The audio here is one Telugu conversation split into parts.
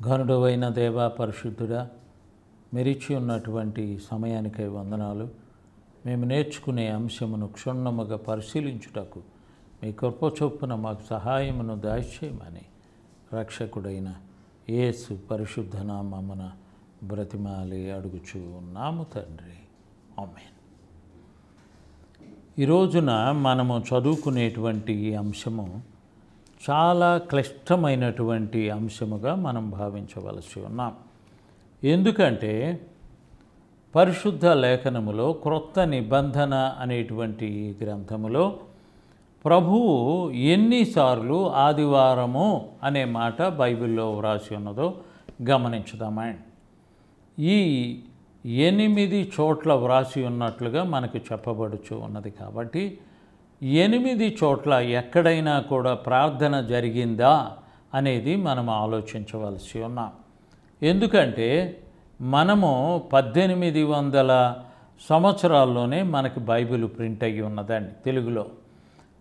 ఘనుడవైన దేవా పరిశుద్ధుడా, మెరిచి ఉన్నటువంటి సమయానికై వందనాలు. మేము నేర్చుకునే అంశమును క్షుణ్ణముగా పరిశీలించుటకు మీ కృప చొప్పున మాకు సహాయమును దయచేయమని రక్షకుడైన యేసు పరిశుద్ధ నామమున బ్రతిమాలి అడుగుచూ ఉన్నాము తండ్రి. ఆమేన్. ఈ రోజున మనము చదువుకునేటువంటి ఈ అంశము చాలా క్లిష్టమైనటువంటి అంశముగా మనం భావించవలసి ఉన్నాం. ఎందుకంటే పరిశుద్ధ లేఖనములో క్రొత్త నిబంధన అనేటువంటి ఈ గ్రంథములో ప్రభువు ఎన్నిసార్లు ఆదివారము అనే మాట బైబిల్లో వ్రాసి ఉన్నదో గమనించుదామండి. ఈ 8 చోట్ల వ్రాసి ఉన్నట్లుగా మనకు చెప్పబడుచు ఉన్నది. కాబట్టి 8 చోట్ల ఎక్కడైనా కూడా ప్రార్థన జరిగిందా అనేది మనం ఆలోచించవలసి ఉన్నాం. ఎందుకంటే మనము 1800 సంవత్సరాల్లోనే మనకి బైబిల్ ప్రింట్ అయ్యి ఉన్నదండి తెలుగులో.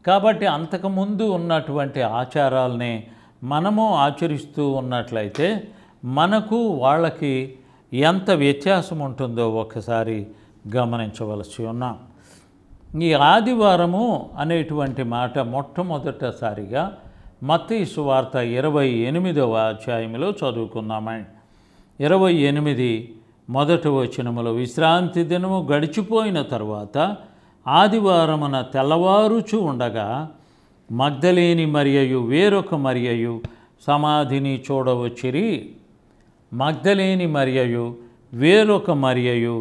కాబట్టి అంతకుముందు ఉన్నటువంటి ఆచారాలనే మనము ఆచరిస్తూ ఉన్నట్లయితే మనకు వాళ్ళకి ఎంత వ్యత్యాసం ఉంటుందో ఒకసారి గమనించవలసి ఉన్నాం. ఈ ఆదివారము అనేటువంటి మాట మొట్టమొదటిసారిగా మత్తయి సువార్త 28వ అధ్యాయంలో చదువుకున్నామండి. 28 మొదటి వచనములో, విశ్రాంతి దినము గడిచిపోయిన తరువాత ఆదివారమున తెల్లవారుచు ఉండగా మగ్దలేని మరియయు వేరొక మరియయు సమాధిని చూడవచ్చిరి. మగ్దలేని మరియయు వేరొక మరియయు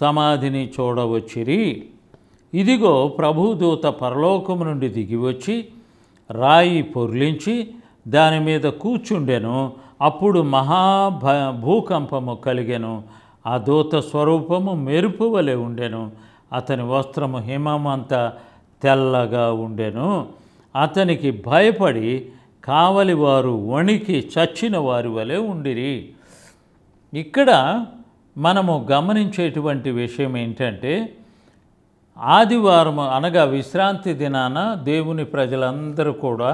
సమాధిని చూడవచ్చిరి. ఇదిగో ప్రభుదూత పరలోకము నుండి దిగివచ్చి రాయి పొర్లించి దాని మీద కూర్చుండెను. అప్పుడు భూకంపము కలిగెను. ఆ దూత స్వరూపము మెరుపు వలె ఉండెను. అతని వస్త్రము హిమమంత తెల్లగా ఉండెను. అతనికి భయపడి కావలి వారు వణికి చచ్చిన వారి వలె ఉండిరి. ఇక్కడ మనము గమనించేటువంటి విషయం ఏంటంటే, ఆదివారం అనగా విశ్రాంతి దినాన దేవుని ప్రజలందరూ కూడా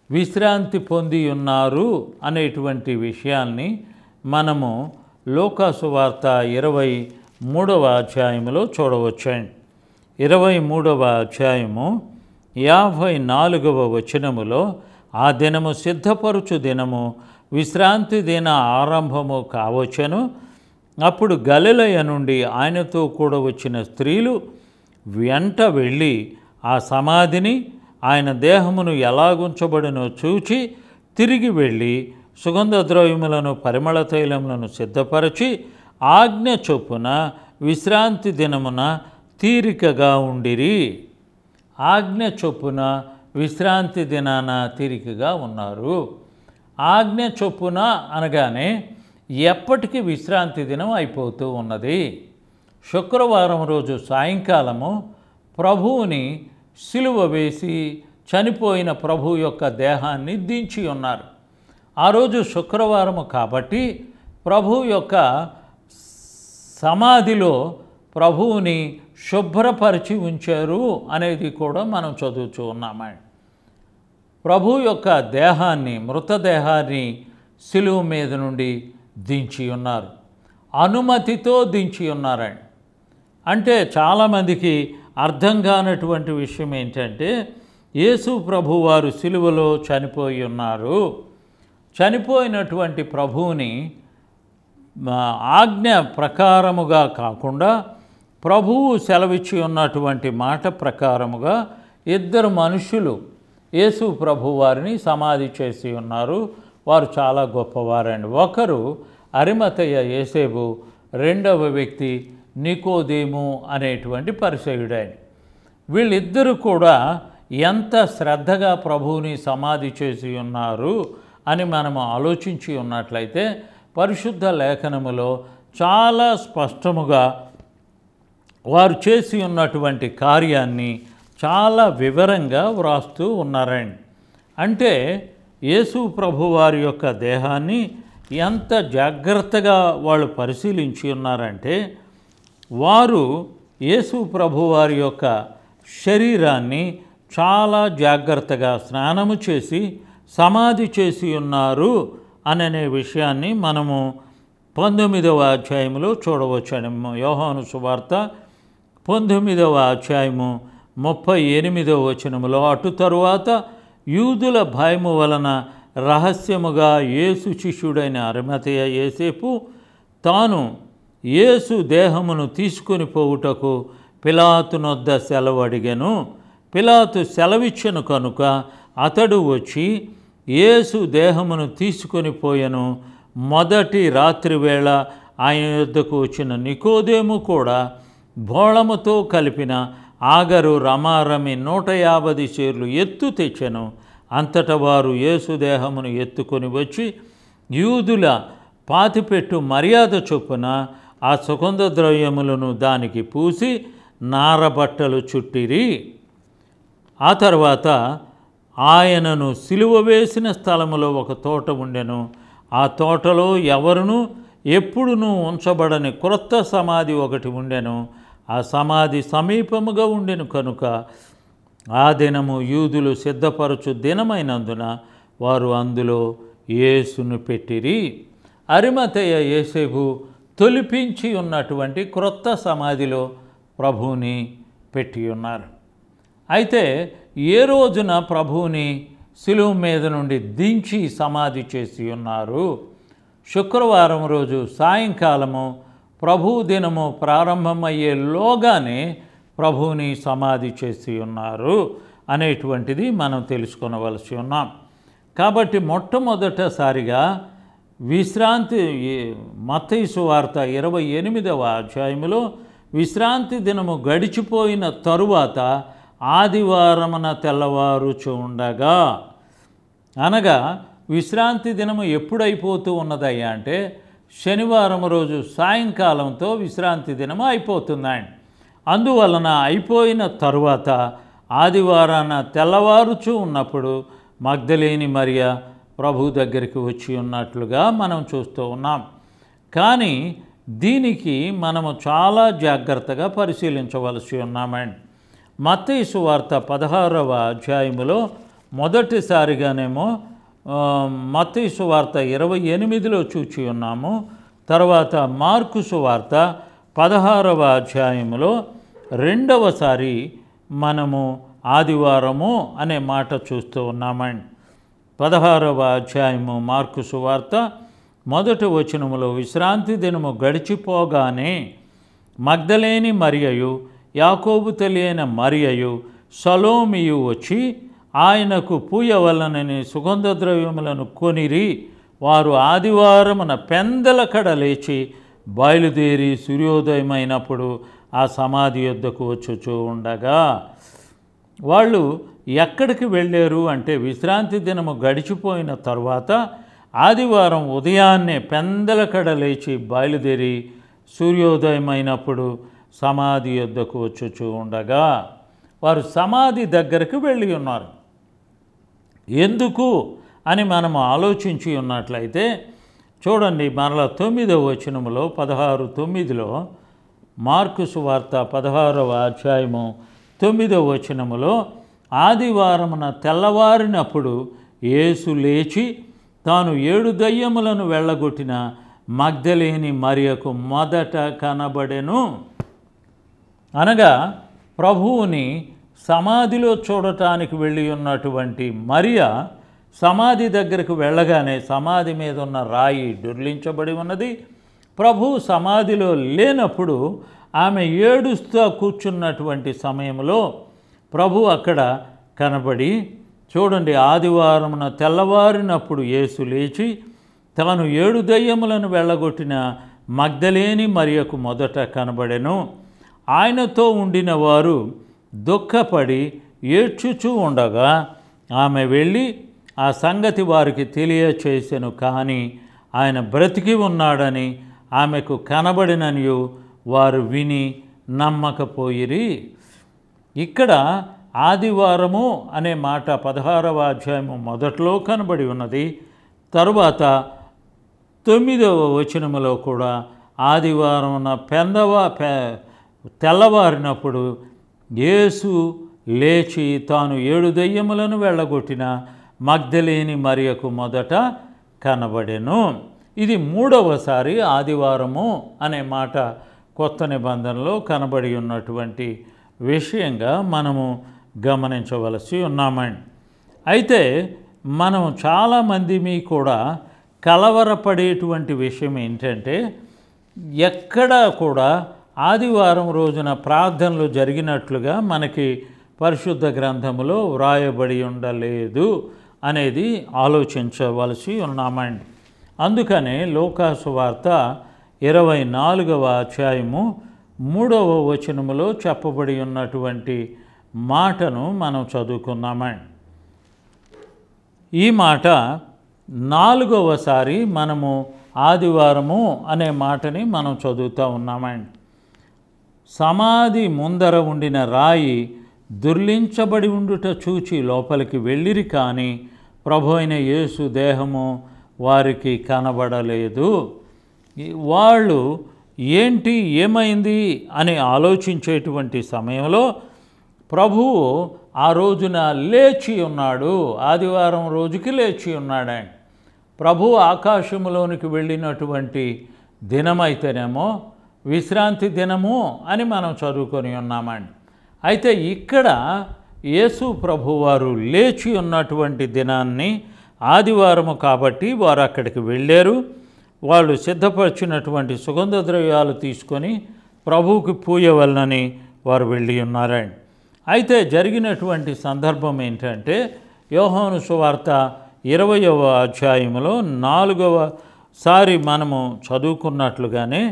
విశ్రాంతి పొంది ఉన్నారు అనేటువంటి విషయాన్ని మనము లూకాసు వార్త 23వ అధ్యాయంలో చూడవచ్చండి. 23వ అధ్యాయము 54వ వచనములో, ఆ దినము సిద్ధపరుచు దినము విశ్రాంతి దిన ఆరంభము కావచ్చును. అప్పుడు గలిలయ నుండి ఆయనతో కూడా వచ్చిన స్త్రీలు వెంట వెళ్ళి ఆ సమాధిని ఆయన దేహమును ఎలాగుంచబడినో చూచి తిరిగి వెళ్ళి సుగంధ ద్రవ్యములను పరిమళ తైలములను సిద్ధపరచి ఆజ్ఞ చొప్పున విశ్రాంతి దినమున తీరికగా ఉండిరి. ఆజ్ఞ చొప్పున విశ్రాంతి దినాన తీరికగా ఉన్నారు. ఆజ్ఞ చొప్పున అనగానే ఎప్పటికీ విశ్రాంతి దినం అయిపోతూ ఉన్నది. శుక్రవారం రోజు సాయంకాలము ప్రభువుని సిలువ వేసి చనిపోయిన ప్రభు యొక్క దేహాన్ని దించి ఉన్నారు. ఆ రోజు శుక్రవారము కాబట్టి ప్రభు యొక్క సమాధిలో ప్రభువుని శుభ్రపరిచి ఉంచారు అనేది కూడా మనం చదువుతూ ఉన్నామండి. ప్రభు యొక్క దేహాన్ని, మృతదేహాన్ని సిలువ మీద నుండి దించి ఉన్నారు. అనుమతితో దించి ఉన్నారండి. అంటే చాలామందికి అర్థం కానటువంటి విషయం ఏంటంటే, యేసు ప్రభు వారు సిలువలో చనిపోయి ఉన్నారు. చనిపోయినటువంటి ప్రభువుని ఆజ్ఞ ప్రకారముగా కాకుండా ప్రభువు సెలవిచ్చి ఉన్నటువంటి మాట ప్రకారముగా 2 మనుషులు యేసు ప్రభు వారిని సమాధి చేసి ఉన్నారు. వారు చాలా గొప్పవారండి. ఒకరు అరిమతయ యేసేబు, రెండవ వ్యక్తి నికోదేము అనేటువంటి పరిసయ్యుడైన. వీళ్ళిద్దరూ కూడా ఎంత శ్రద్ధగా ప్రభువుని సమాధి చేసి ఉన్నారు అని మనము ఆలోచించి ఉన్నట్లయితే పరిశుద్ధ లేఖనములో చాలా స్పష్టముగా వారు చేసి ఉన్నటువంటి కార్యాన్ని చాలా వివరంగా వ్రాస్తూ ఉన్నారండి. అంటే యేసు ప్రభు వారి యొక్క దేహాన్ని ఎంత జాగ్రత్తగా వాళ్ళు పరిశీలించి ఉన్నారంటే, వారు యేసు ప్రభు వారి యొక్క శరీరాన్ని చాలా జాగ్రత్తగా స్నానము చేసి సమాధి చేసి ఉన్నారు అనే విషయాన్ని మనము 19వ అధ్యాయంలో చూడవచ్చండి. యోహాను సువార్త 19వ అధ్యాయము 38వ వచనములో, అటు తరువాత యూదుల భయము వలన రహస్యముగా యేసు శిష్యుడైన అరిమతయ యోసేపు తాను యేసు దేహమును తీసుకొని పోవుటకు పిలాతునొద్ద సెలవు అడిగెను. పిలాతు సెలవిచ్చెను కనుక అతడు వచ్చి యేసు దేహమును తీసుకొని పోయెను. మొదటి రాత్రి వేళ ఆయన యొద్దకు వచ్చిన నికోదేము కూడా బోళముతో కలిపిన ఆగరు రమారమి 150 సేర్లు ఎత్తు తెచ్చెను. అంతటా వారు యేసు దేహమును ఎత్తుకొని వచ్చి యూదుల పాతిపెట్టు మర్యాద చొప్పున ఆ సుగంధ ద్రవ్యములను దానికి పూసి నారబట్టలు చుట్టిరి. ఆ తర్వాత ఆయనను సిలువ వేసిన స్థలములో ఒక తోట ఉండెను. ఆ తోటలో ఎవరునూ ఎప్పుడునూ ఉంచబడని క్రొత్త సమాధి ఒకటి ఉండెను. ఆ సమాధి సమీపముగా ఉండెను కనుక ఆ దినము యూదులు సిద్ధపరచు దినమైనందున వారు అందులో యేసును పెట్టిరి. అరిమతయ యోసేపు తొలిపించి ఉన్నటువంటి క్రొత్త సమాధిలో ప్రభువుని పెట్టి ఉన్నారు. అయితే ఏ రోజున ప్రభువుని శిలువ మీద నుండి దించి సమాధి చేసి ఉన్నారు? శుక్రవారం రోజు సాయంకాలము ప్రభువు దినము ప్రారంభమయ్యేలోగానే ప్రభువుని సమాధి చేసి ఉన్నారు అనేటువంటిది మనం తెలుసుకొనవలసి ఉన్నాం. కాబట్టి మొట్టమొదటిసారిగా విశ్రాంతి మత్తయి సువార్త 28వ అధ్యాయములో విశ్రాంతి దినము గడిచిపోయిన తరువాత ఆదివారమున తెల్లవారుచు ఉండగా, అనగా విశ్రాంతి దినము ఎప్పుడైపోతూ ఉన్నదయ్యా అంటే శనివారం రోజు సాయంకాలంతో విశ్రాంతి దినము అయిపోతుందండి. అందువలన అయిపోయిన తరువాత ఆదివారాన తెల్లవారుచూ ఉన్నప్పుడు మగ్దలేని మరియ ప్రభు దగ్గరికి వచ్చి ఉన్నట్లుగా మనం చూస్తూ ఉన్నాం. కానీ దీనికి మనము చాలా జాగ్రత్తగా పరిశీలించవలసి ఉన్నామండి. మత్తయి సువార్త 16వ అధ్యాయములో మొదటిసారిగానేమో మత్తయి సువార్త 28లో చూచి ఉన్నాము. తర్వాత మార్కు సువార్త 16వ అధ్యాయములో రెండవసారి మనము ఆదివారము అనే మాట చూస్తూ ఉన్నామండి. 16వ అధ్యాయము మార్కు సువార్త మొదటి వచనములో, విశ్రాంతి దినము గడిచిపోగానే మగ్దలేని మరియయు యాకోబు తల్లి అయిన మరియయు సలోమియు వచ్చి ఆయనకు పూయవలనని సుగంధ ద్రవ్యములను కొనిరి. వారు ఆదివారమున పెందలకడ లేచి బయలుదేరి సూర్యోదయమైనప్పుడు ఆ సమాధి యొద్దకు వచ్చుచూ ఉండగా, వాళ్ళు ఎక్కడికి వెళ్ళారు అంటే విశ్రాంతి దినము గడిచిపోయిన తర్వాత ఆదివారం ఉదయాన్నే పెందలకడ లేచి బయలుదేరి సూర్యోదయమైనప్పుడు సమాధి యొద్దకు వచ్చుచూ ఉండగా వారు సమాధి దగ్గరకు వెళ్ళి ఉన్నారు. ఎందుకు అని మనము ఆలోచించి ఉన్నట్లయితే చూడండి, మరలా 9వ వచనములో 16:9లో మార్కు సువార్త 16వ అధ్యాయము 9వ వచనములో, ఆదివారమున తెల్లవారినప్పుడు యేసు లేచి తాను 7 దయ్యములను వెళ్ళగొట్టిన మగ్దలేని మరియకు మొదట కనబడెను. అనగా ప్రభువుని సమాధిలో చూడటానికి వెళ్ళి ఉన్నటువంటి మరియ సమాధి దగ్గరకు వెళ్ళగానే సమాధి మీద ఉన్న రాయి దొర్లించబడి ఉన్నది. ప్రభు సమాధిలో లేనప్పుడు ఆమె ఏడుస్తూ కూర్చున్నటువంటి సమయంలో ప్రభు అక్కడ కనబడి, చూడండి, ఆదివారమున తెల్లవారినప్పుడు యేసు లేచి తాను 7 దయ్యములను వెళ్ళగొట్టిన మగ్దలేని మరియకు మొదట కనబడెను. ఆయనతో ఉండిన వారు దుఃఖపడి ఏడ్చుచూ ఉండగా ఆమె వెళ్ళి ఆ సంగతి వారికి తెలియచేసెను. కానీ ఆయన బ్రతికి ఉన్నాడని ఆమెకు కనబడిననియు వారు విని నమ్మకపోయిరి. ఇక్కడ ఆదివారము అనే మాట 16వ అధ్యాయము మొదట్లో కనబడి ఉన్నది. తరువాత 9వ వచనములో కూడా ఆదివారమున తెల్లవారినప్పుడు యేసు లేచి తాను 7 దయ్యములను వెళ్ళగొట్టిన మగ్దలేని మరియకు మొదట కనబడెను. ఇది మూడవసారి ఆదివారము అనే మాట కొత్త నిబంధనలో కనబడి ఉన్నటువంటి విషయంగా మనము గమనించవలసి ఉన్నామండి. అయితే మనం చాలామంది కూడా కలవరపడేటువంటి విషయం ఏంటంటే, ఎక్కడా కూడా ఆదివారం రోజున ప్రార్థనలు జరిగినట్లుగా మనకి పరిశుద్ధ గ్రంథములో వ్రాయబడి ఉండలేదు అనేది ఆలోచించవలసి ఉన్నామండి. అందుకనే లూకాసు వార్త 24వ అధ్యాయము 3వ వచనములో చెప్పబడి ఉన్నటువంటి మాటను మనం చదువుకుందామండి. ఈ మాట 4వసారి మనము ఆదివారము అనే మాటని మనం చదువుతూ ఉన్నామండి. సమాధి ముందర ఉండిన రాయి దుర్లించబడి ఉండుట చూచి లోపలికి వెళ్ళిరి, కానీ ప్రభు అయిన యేసు దేహము వారికి కనబడలేదు. వాళ్ళు ఏమైంది అని ఆలోచించేటువంటి సమయంలో ప్రభువు ఆ రోజున లేచి ఉన్నాడు. ఆదివారం రోజుకి లేచి ఉన్నాడండి. ప్రభు ఆకాశములోనికి వెళ్ళినటువంటి దినమైతేనేమో విశ్రాంతి దినము అని మనం చదువుకొని ఉన్నామండి. అయితే ఇక్కడ యేసు ప్రభువారు లేచి ఉన్నటువంటి దినాన్ని ఆదివారము కాబట్టి వారు అక్కడికి వెళ్ళారు. వాళ్ళు సిద్ధపరిచినటువంటి సుగంధ ద్రవ్యాలు తీసుకొని ప్రభువుకి పూయవలనని వారు వెళ్ళి ఉన్నారండి. అయితే జరిగినటువంటి సందర్భం ఏంటంటే, యోహాను సువార్త 20వ అధ్యాయంలో 4వసారి మనము చదువుకున్నట్లుగానే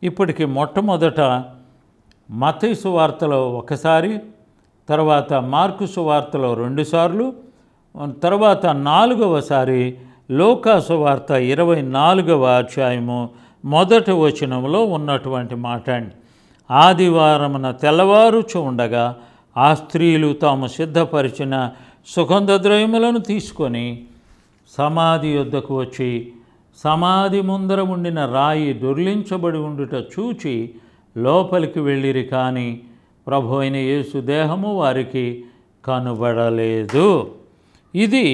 ఇప్పటికి మొట్టమొదట మత్తయి సువార్తలో ఒకసారి, తర్వాత మార్కు సువార్తలో 2 సార్లు, తర్వాత 4వసారి లూకాసు వార్త 24వ అధ్యాయము 1వ వచనంలో ఉన్నటువంటి మాట అండి. ఆదివారమున తెల్లవారుచు ఉండగా ఆ స్త్రీలు తాము సిద్ధపరిచిన సుగంధ ద్రవ్యములను తీసుకొని సమాధి యొద్దకు వచ్చి సమాధి ముందర ఉండిన రాయి దొర్లించబడి ఉండుట చూచి లోపలికి వెళ్ళిరి, కానీ ప్రభు అయిన యేసు దేహము వారికి కనబడలేదు. ఇది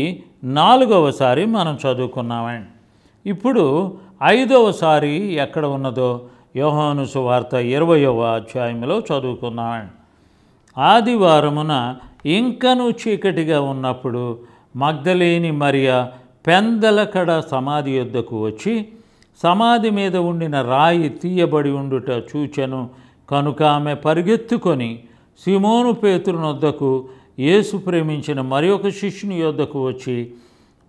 4వసారి మనం చదువుకున్నామండి. ఇప్పుడు 5వసారి ఎక్కడ ఉన్నదో యోహాను సువార్త 20వ అధ్యాయంలో చదువుకున్నామండి. ఆదివారమున ఇంకను చీకటిగా ఉన్నప్పుడు మగ్దలేని మరియ పెందలకడ సమాధి యొద్దకు వచ్చి సమాధి మీద ఉండిన రాయి తీయబడి ఉండుట చూచెను. కనుక ఆమె పరిగెత్తుకొని సీమోను పేతురునొద్దకు, యేసు ప్రేమించిన మరి ఒక శిష్యుని యొద్దకు వచ్చి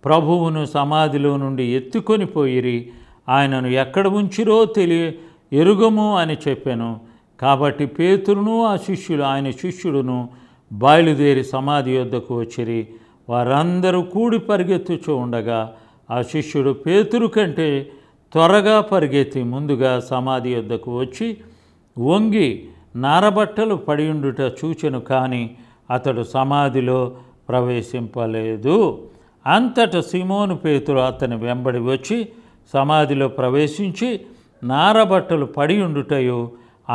ప్రభువును సమాధిలో నుండి ఎత్తుకొని పోయిరి, ఆయనను ఎక్కడ ఉంచిరో ఎరుగము అని చెప్పాను. కాబట్టి పేతురును ఆయన శిష్యుడును బయలుదేరి సమాధి యొద్దకు వచ్చిరి. వారందరూ కూడి పరిగెత్తుచూ ఉండగా ఆ శిష్యుడు పేతురు కంటే త్వరగా పరిగెత్తి ముందుగా సమాధి యొద్దకు వచ్చి వంగి నారబట్టలు పడియుండుట చూచెను, కానీ అతడు సమాధిలో ప్రవేశింపలేదు. అంతటా సీమోను పేతురు అతని వెంబడి వచ్చి సమాధిలో ప్రవేశించి నారబట్టలు పడి ఉండుటయు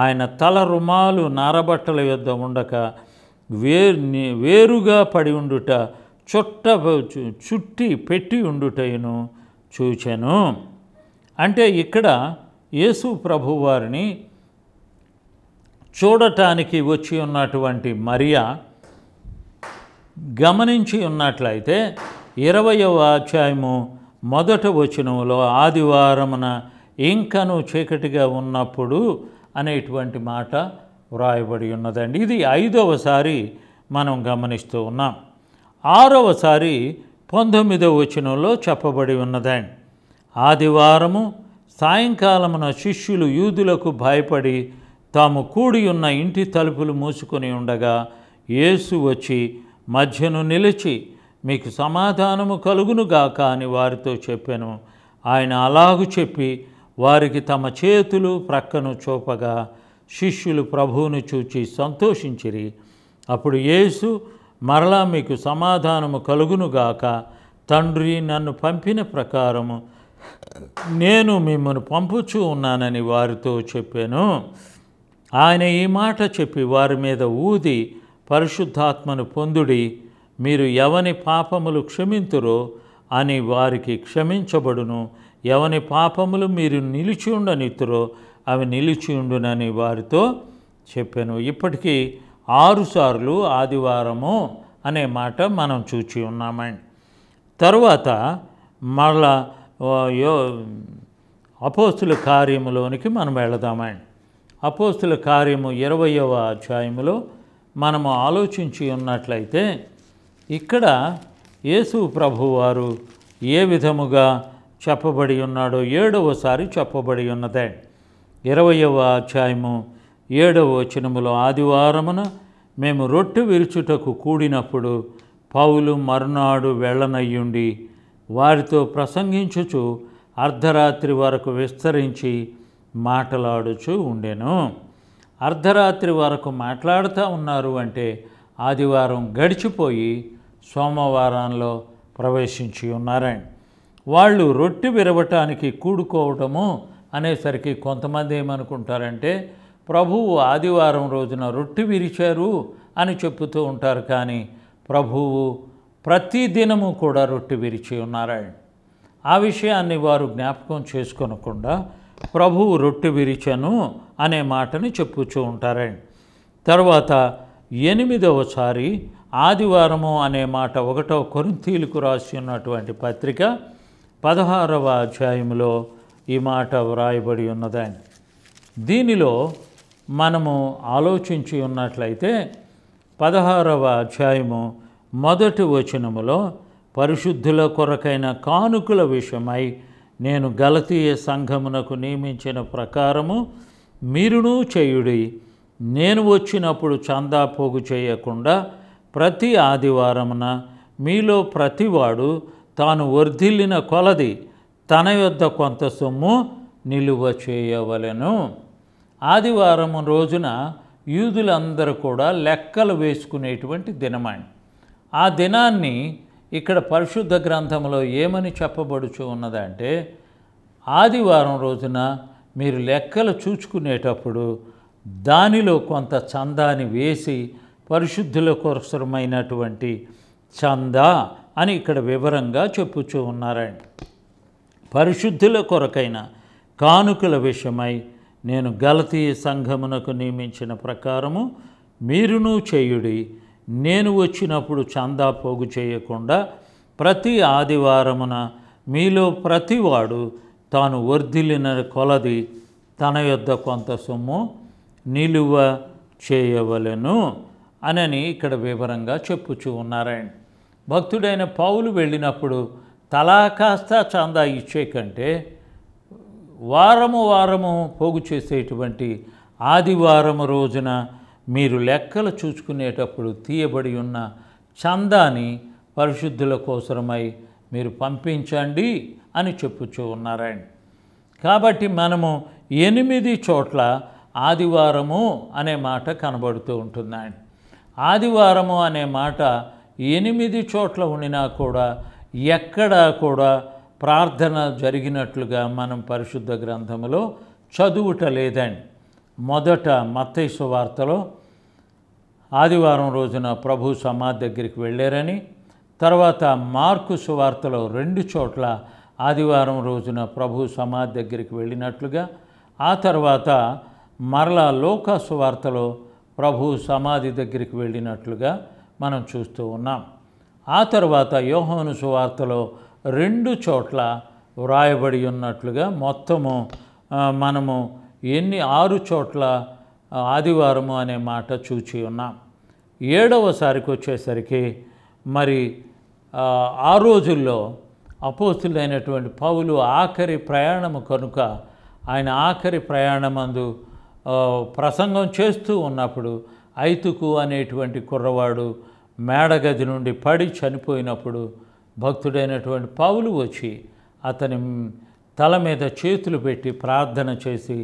ఆయన తల రుమాలు నారబట్టల యొద్ద ఉండక వేరుగా పడి ఉండుట చుట్టి పెట్టి ఉండుటయును చూచెను. అంటే ఇక్కడ యేసు ప్రభువారిని చూడటానికి వచ్చి ఉన్నటువంటి మరియా గమనించి ఉన్నట్లయితే 20వ అధ్యాయము 1వ వచనంలో ఆదివారమున ఇంకను చీకటిగా ఉన్నప్పుడు అనేటువంటి మాట వ్రాయబడి ఉన్నదండి. ఇది 5వసారి మనం గమనిస్తూ ఉన్నాం. 6వసారి 19వ వచనంలో చెప్పబడి ఉన్నదండి. ఆదివారము సాయంకాలమున శిష్యులు యూదులకు భయపడి తాము కూడి ఉన్న ఇంటి తలుపులు మూసుకొని ఉండగా యేసు వచ్చి మధ్యను నిలిచి, మీకు సమాధానము కలుగునుగాక అని వారితో చెప్పాను. ఆయన అలాగు చెప్పి వారికి తమ చేతులు ప్రక్కను చూపగా శిష్యులు ప్రభువును చూచి సంతోషించిరి. అప్పుడు యేసు మరలా, మీకు సమాధానము కలుగునుగాక, తండ్రి నన్ను పంపిన ప్రకారము నేను మిమ్మల్ని పంపుచూ ఉన్నానని వారితో చెప్పాను. ఆయన ఈ మాట చెప్పి వారి మీద ఊది, పరిశుద్ధాత్మను పొందుడి, మీరు ఎవని పాపములు క్షమింతురో అని వారికి క్షమించబడును. ఎవని పాపములు మీరు నిలిచి ఉండనిత్తురో అవి నిలిచి ఉండునని వారితో చెప్పాను. ఇప్పటికీ 6 సార్లు ఆదివారము అనే మాట మనం చూచి ఉన్నామండి. తరువాత మళ్ళా అపోస్తుల కార్యములోనికి మనం వెళదామండి. అపోస్తుల కార్యము 20వ అధ్యాయములో మనము ఆలోచించి ఉన్నట్లయితే ఇక్కడ యేసు ప్రభువారు ఏ విధముగా చెప్పబడి ఉన్నాడో 7వసారి చెప్పబడి ఉన్నదే. 20వ అధ్యాయము 7వ వచనములో, ఆదివారమున మేము రొట్టె విరుచుటకు కూడినప్పుడు పౌలు మరునాడు వెళ్ళనయ్యుండి వారితో ప్రసంగించుచు అర్ధరాత్రి వరకు విస్తరించి మాట్లాడుచూ ఉండెను. అర్ధరాత్రి వరకు మాట్లాడుతూ ఉన్నారు అంటే ఆదివారం గడిచిపోయి సోమవారంలో ప్రవేశించి ఉన్నారండి. వాళ్ళు రొట్టె విరవటానికి కూడుకోవటము అనేసరికి కొంతమంది ఏమనుకుంటారంటే ప్రభువు ఆదివారం రోజున రొట్టె విరిచారు అని చెప్పుతూ ఉంటారు. కానీ ప్రభువు ప్రతి దినము కూడా రొట్టె విరిచి ఉన్నారండి. ఆ విషయాన్ని వారు జ్ఞాపకం చేసుకోనకుండా ప్రభువు రొట్టె విరిచను అనే మాటని చెప్పుచూ ఉంటారండి. తర్వాత 8వసారి ఆదివారము అనే మాట 1వ కొరింథీయులకు రాసి ఉన్నటువంటి పత్రిక 16వ అధ్యాయంలో ఈ మాట వ్రాయబడి ఉన్నదండి. దీనిలో మనము ఆలోచించి ఉన్నట్లయితే 16వ అధ్యాయము 1వ వచనములో, పరిశుద్ధుల కొరకైన కానుకల విషయమై నేను గలతీయ సంఘమునకు నియమించిన ప్రకారము మీరును చేయుడి. నేను వచ్చినప్పుడు చందా పోగు చేయకుండా ప్రతి ఆదివారమున మీలో ప్రతివాడు తాను వర్ధిల్లిన కొలది తన యొద్ద కొంత సొమ్ము నిలువ చేయవలెను. ఆదివారం రోజున యూదులందరూ కూడా లెక్కలు వేసుకునేటువంటి దినమండి. ఆ దినాన్ని ఇక్కడ పరిశుద్ధ గ్రంథంలో ఏమని చెప్పబడుచు ఉన్నదంటే, ఆదివారం రోజున మీరు లెక్కలు చూచుకునేటప్పుడు దానిలో కొంత చందాని వేసి పరిశుద్ధుల కోసమైనటువంటి చందా అని ఇక్కడ వివరంగా చెప్పుచూ ఉన్నారండి. పరిశుద్ధుల కొరకైన కానుకల విషయమై నేను గలతీయ సంఘమునకు నియమించిన ప్రకారము మీరును చేయుడి. నేను వచ్చినప్పుడు చందా పోగు చేయకుండా ప్రతి ఆదివారమున మీలో ప్రతివాడు తాను వర్ధిల్లిన కొలది తన యొద్ద కొంత సొమ్ము నిలువ చేయవలెను అని ఇక్కడ వివరంగా చెప్పుచూ ఉన్నారండి. భక్తుడైన పౌలు వెళ్ళినప్పుడు తలా కాస్త చందా ఇచ్చే కంటే వారము పోగు చేసేటువంటి ఆదివారము రోజున మీరు లెక్కలు చూసుకునేటప్పుడు తీయబడి ఉన్న చందాని పరిశుద్ధుల కోసమై మీరు పంపించండి అని చెప్పుచూ ఉన్నారండి. కాబట్టి మనము 8 చోట్ల ఆదివారము అనే మాట కనబడుతూ ఉంటుందండి. ఆదివారము అనే మాట 8 చోట్ల ఉండినా కూడా ఎక్కడా కూడా ప్రార్థన జరిగినట్లుగా మనం పరిశుద్ధ గ్రంథములో చదువుట లేదండి. మొదట మత్తయి సువార్తలో ఆదివారం రోజున ప్రభు సమాధి దగ్గరికి వెళ్ళారని, తర్వాత మార్కు సువార్తలో 2 చోట్ల ఆదివారం రోజున ప్రభు సమాధి దగ్గరికి వెళ్ళినట్లుగా, ఆ తర్వాత మరలా లూకా సువార్తలో ప్రభు సమాధి దగ్గరికి వెళ్ళినట్లుగా మనం చూస్తూ ఉన్నాం. ఆ తర్వాత యోహాను సువార్తలో 2 చోట్ల వ్రాయబడి ఉన్నట్లుగా మొత్తము మనము 6 చోట్ల ఆదివారము అనే మాట చూచి ఉన్నాం. 7వసారికి వచ్చేసరికి మరి ఆ రోజుల్లో అపోస్తులైనటువంటి పౌలు ఆఖరి ప్రయాణము కనుక ఆయన ఆఖరి ప్రయాణమందు ప్రసంగం చేస్తూ ఉన్నప్పుడు ఐతుకు అనేటువంటి కుర్రవాడు మేడగది నుండి పడి చనిపోయినప్పుడు భక్తుడైనటువంటి పౌలు వచ్చి అతని తల మీద చేతులు పెట్టి ప్రార్థన చేసి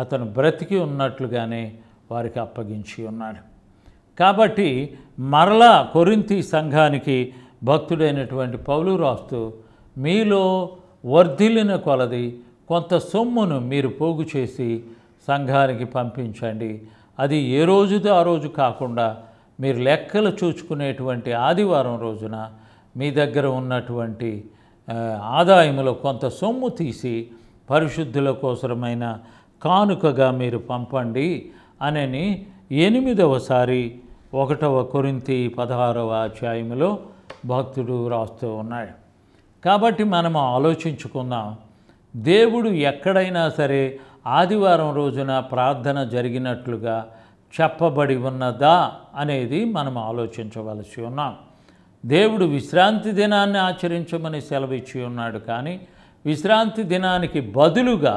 అతను బ్రతికి ఉన్నట్లుగానే వారికి అప్పగించి ఉన్నాడు. కాబట్టి మరలా కొరింథీ సంఘానికి భక్తుడైనటువంటి పౌలు రాస్తూ, మీలో వర్ధిల్లిన కొలది కొంత సొమ్మును మీరు పోగు చేసి సంఘానికి పంపించండి. అది ఏ రోజుదో ఆ రోజు కాకుండా మీరు లెక్కలు చూచుకునేటువంటి ఆదివారం రోజున మీ దగ్గర ఉన్నటువంటి ఆదాయములో కొంత సొమ్ము తీసి పరిశుద్ధుల కోసరమైన కానుకగా మీరు పంపండి అని 8వసారి 1 కొరింథీ 16వ అధ్యాయములో భక్తుడు రాస్తూ ఉన్నాడు. కాబట్టి మనము ఆలోచించుకుందాం, దేవుడు ఎక్కడైనా సరే ఆదివారం రోజున ప్రార్థన జరిగినట్లుగా చెప్పబడి ఉన్నదా అనేది మనం ఆలోచించవలసి ఉన్నాం. దేవుడు విశ్రాంతి దినాన్ని ఆచరించమని సెలవిచ్చి ఉన్నాడు, కానీ విశ్రాంతి దినానికి బదులుగా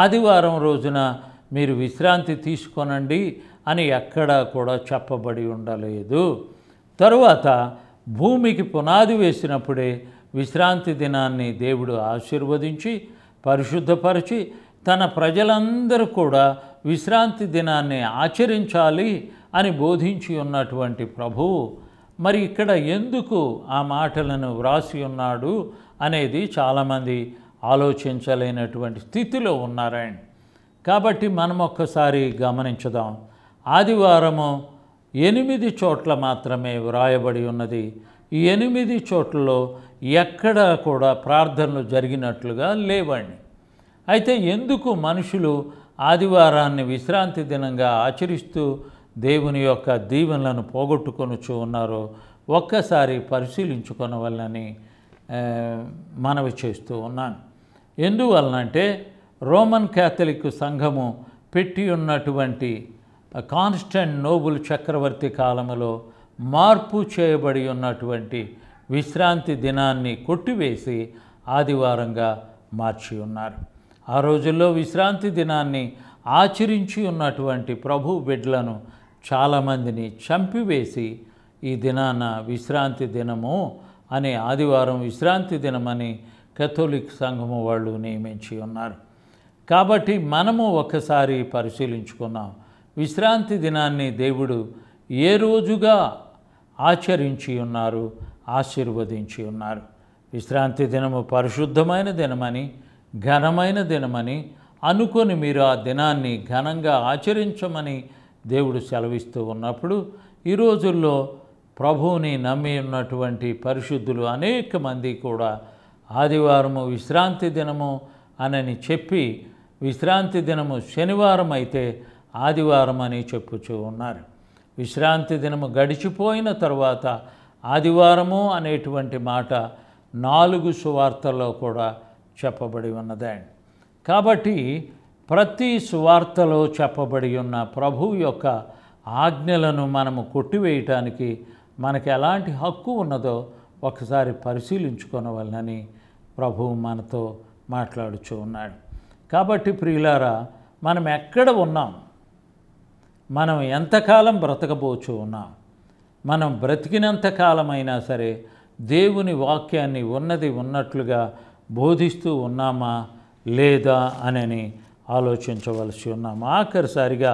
ఆదివారం రోజున మీరు విశ్రాంతి తీసుకొనండి అని ఎక్కడా కూడా చెప్పబడి ఉండలేదు. తరువాత భూమికి పునాది వేసినప్పుడే విశ్రాంతి దినాన్ని దేవుడు ఆశీర్వదించి పరిశుద్ధపరిచి తన ప్రజలందరూ కూడా విశ్రాంతి దినాన్ని ఆచరించాలి అని బోధించి ఉన్నటువంటి ప్రభువు మరి ఇక్కడ ఎందుకు ఆ మాటలను వ్రాసి ఉన్నాడు అనేది చాలామంది ఆలోచించలేనటువంటి స్థితిలో ఉన్నారండి. కాబట్టి మనం ఒక్కసారి గమనించుదాం. ఆదివారము 8 చోట్ల మాత్రమే వ్రాయబడి ఉన్నది. ఈ 8 చోట్లలో ఎక్కడా కూడా ప్రార్థనలు జరిగినట్లుగా లేవండి. అయితే ఎందుకు మనుషులు ఆదివారాన్ని విశ్రాంతి దినంగా ఆచరిస్తూ దేవుని యొక్క దీవెనలను పోగొట్టుకొనుచూ ఉన్నారో ఒక్కసారి పరిశీలించుకొనవలనని మనవి చేస్తూ ఉన్నాను. ఎందువలనంటే రోమన్ క్యాథలిక్ సంఘము పెట్టి ఉన్నటువంటి కాన్స్టాంటినోపుల్ చక్రవర్తి కాలంలో మార్పు చేయబడి ఉన్నటువంటి విశ్రాంతి దినాన్ని కొట్టివేసి ఆదివారంగా మార్చి ఉన్నారు. ఆ రోజుల్లో విశ్రాంతి దినాన్ని ఆచరించి ఉన్నటువంటి ప్రభు బిడ్డలను చాలామందిని చంపివేసి ఈ దినాన విశ్రాంతి దినము అనే ఆదివారం విశ్రాంతి దినమని కథోలిక్ సంఘము వాళ్ళు నియమించి ఉన్నారు. కాబట్టి మనము ఒకసారి పరిశీలించుకున్నాం, విశ్రాంతి దినాన్ని దేవుడు ఏ రోజుగా ఆచరించి ఉన్నారు, ఆశీర్వదించి ఉన్నారు. విశ్రాంతి దినము పరిశుద్ధమైన దినమని, ఘనమైన దినమని అనుకొని మీరు ఆ దినాన్ని ఘనంగా ఆచరించమని దేవుడు సెలవిస్తూ ఉన్నప్పుడు ఈ రోజుల్లో ప్రభువుని నమ్మి ఉన్నటువంటి పరిశుద్ధులు అనేక మంది కూడా ఆదివారము విశ్రాంతి దినము అని చెప్పి విశ్రాంతి దినము శనివారం అయితే ఆదివారం అని చెప్పుచూ ఉన్నారు. విశ్రాంతి దినము గడిచిపోయిన తర్వాత ఆదివారము అనేటువంటి మాట 4 సువార్తల్లో కూడా చెప్పబడి ఉన్నదండి. కాబట్టి ప్రతి సువార్తలో చెప్పబడి ఉన్న ప్రభువు యొక్క ఆజ్ఞలను మనము కొట్టివేయటానికి మనకు ఎలాంటి హక్కు ఉన్నదో ఒకసారి పరిశీలించుకొనవలనని ప్రభువు మనతో మాట్లాడుచూ ఉన్నాడు. కాబట్టి ప్రియులారా, మనం ఎక్కడ ఉన్నాం, మనం ఎంతకాలం బ్రతకబోచూ ఉన్నాం, మనం బ్రతికినంత కాలమైనా సరే దేవుని వాక్యాన్ని ఉన్నది ఉన్నట్లుగా బోధిస్తూ ఉన్నామా లేదా అని ఆలోచించవలసి ఉన్నాం. ఆఖరిసారిగా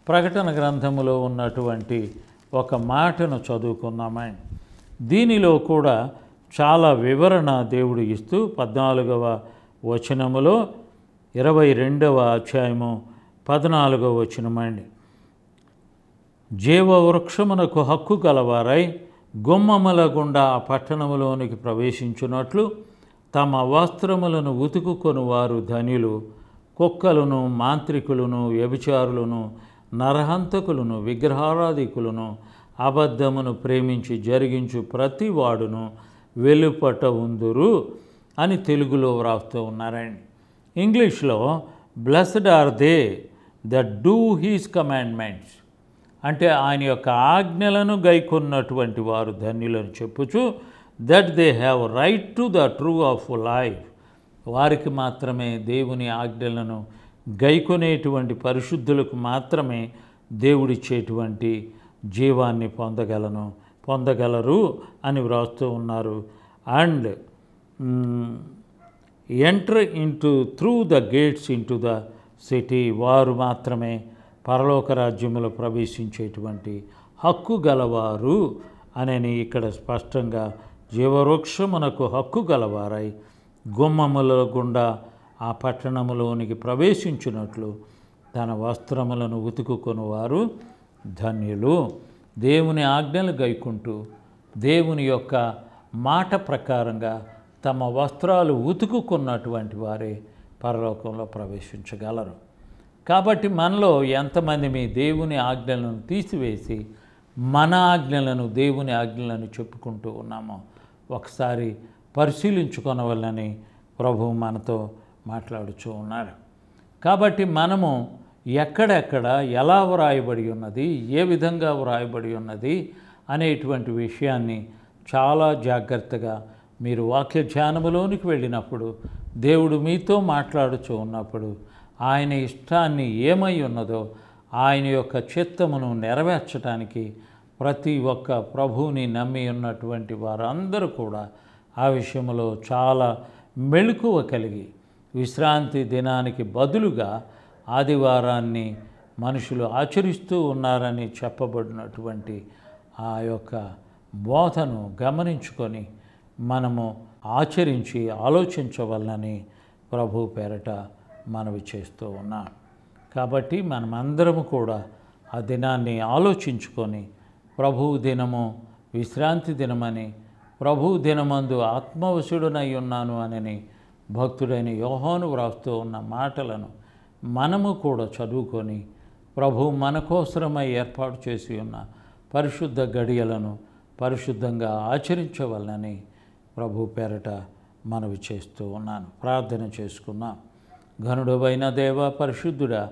ప్రకటన గ్రంథములో ఉన్నటువంటి ఒక మాటను చదువుకున్నామండి. దీనిలో కూడా చాలా వివరణ దేవుడు ఇస్తూ 14వ వచనములో 22వ అధ్యాయము 14వ వచనమండి. జీవవృక్షమునకు హక్కు గలవారై గుమ్మముల గుండా ఆ పట్టణములోనికి ప్రవేశించున్నట్లు తమ వస్త్రములను ఉతుకుకొని వారు ధన్యులు. కుక్కలను, మాంత్రికులను, వ్యభిచారులను, నరహంతకులను, విగ్రహారాధికులను, అబద్ధమును ప్రేమించి జరిగించు ప్రతి వాడును వెలుపట ఉందురు అని తెలుగులో వ్రాస్తూ ఉన్నారండి. ఇంగ్లీష్లో blessed are they that do his commandments అంటే ఆయన యొక్క ఆజ్ఞలను గైకొన్నటువంటి వారు ధన్యులను చెప్పుచు that they have right to the tree of life వారికి మాత్రమే దేవుని ఆజ్ఞలను గైకొనేటువంటి పరిశుద్ధులకు మాత్రమే దేవుడిచ్చేటువంటి జీవాన్ని పొందగలరు అని వ్రాస్తూ ఉన్నారు. And enter into through the gates into the city వారు మాత్రమే పరలోక రాజ్యములో ప్రవేశించేటువంటి హక్కు గలవారు అని ఇక్కడ స్పష్టంగా జీవవృక్షమునకు హక్కు గలవారై గుమ్మముల గుండా ఆ పట్టణములోనికి ప్రవేశించినట్లు తన వస్త్రములను ఉతుకుకొని వారు ధన్యులు. దేవుని ఆజ్ఞలు గైకుంటూ దేవుని యొక్క మాట ప్రకారంగా తమ వస్త్రాలు ఉతుకుకున్నటువంటి వారే పరలోకంలో ప్రవేశించగలరు. కాబట్టి మనలో ఎంతమంది మీ దేవుని ఆజ్ఞలను తీసివేసి మన ఆజ్ఞలను, దేవుని ఆజ్ఞలను చెప్పుకుంటూ ఉన్నామో ఒకసారి పరిశీలించుకొనవలనని ప్రభువు మనతో మాట్లాడుతూ ఉన్నారు. కాబట్టి మనము ఎక్కడెక్కడ ఎలా వ్రాయబడి ఉన్నది, ఏ విధంగా వ్రాయబడి ఉన్నది అనేటువంటి విషయాన్ని చాలా జాగ్రత్తగా మీరు వాక్య ధ్యానములోనికి వెళ్ళినప్పుడు, దేవుడు మీతో మాట్లాడుతూ ఉన్నప్పుడు ఆయన ఇష్టాన్ని ఏమై ఉన్నదో ఆయన యొక్క చిత్తమును నెరవేర్చడానికి ప్రతి ఒక్క ప్రభువుని నమ్మి ఉన్నటువంటి వారందరూ కూడా ఆ విషయంలో చాలా మెళుకువ కలిగి, విశ్రాంతి దినానికి బదులుగా ఆదివారాన్ని మనుషులు ఆచరిస్తూ ఉన్నారని చెప్పబడినటువంటి ఆ యొక్క బోధను గమనించుకొని మనము ఆచరించి ఆలోచించవలనని ప్రభు పేరట మనవి చేస్తూ ఉన్నాం. కాబట్టి మనమందరము కూడా ఆ దినాన్ని ఆలోచించుకొని ప్రభువు దినము విశ్రాంతి దినమని, ప్రభువు దినమందు ఆత్మవశుడనై ఉన్నాను అని భక్తుడైన యోహాను వ్రాస్తూ ఉన్న మాటలను మనము కూడా చదువుకొని ప్రభువు మన కోసమై ఏర్పాటు చేసి ఉన్న పరిశుద్ధ గడియలను పరిశుద్ధంగా ఆచరించవలనని ప్రభు పేరట మనవి చేస్తూ ఉన్నాను. ప్రార్థన చేసుకున్నాం. ఘనుడవైన దేవ, పరిశుద్ధుడా,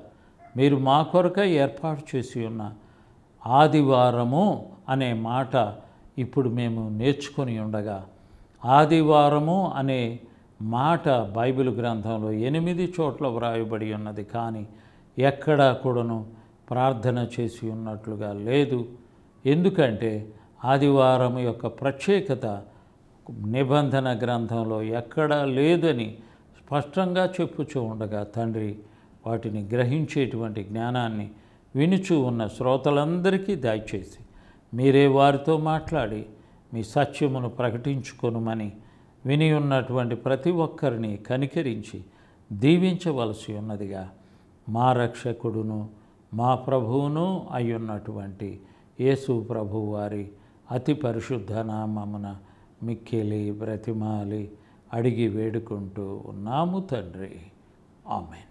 మీరు మా కొరకై ఏర్పాటు చేసి ఉన్న ఆదివారము అనే మాట ఇప్పుడు మేము నేర్చుకొని ఉండగా, ఆదివారము అనే మాట బైబిల్ గ్రంథంలో 8 చోట్ల వ్రాయబడి ఉన్నది, కానీ ఎక్కడా కూడాను ప్రార్థన చేసి ఉన్నట్లుగా లేదు. ఎందుకంటే ఆదివారం యొక్క ప్రత్యేకత నిబంధన గ్రంథంలో ఎక్కడా లేదని స్పష్టంగా చెప్పుచూ ఉండగా, తండ్రి వాటిని గ్రహించేటువంటి జ్ఞానాన్ని వినుచూ ఉన్న శ్రోతలందరికీ దయచేసి మీరే వారితో మాట్లాడి మీ సత్యమును ప్రకటించుకొనుమని విని ఉన్నటువంటి ప్రతి ఒక్కరిని కనికరించి దీవించవలసి ఉన్నదిగా మా రక్షకుడును మా ప్రభువును అయ్యున్నటువంటి యేసు ప్రభు వారి అతి పరిశుద్ధ నామమున మిక్కిలి బ్రతిమాలి అడిగి వేడుకుంటూ ఉన్నాము తండ్రి. ఆమేన్.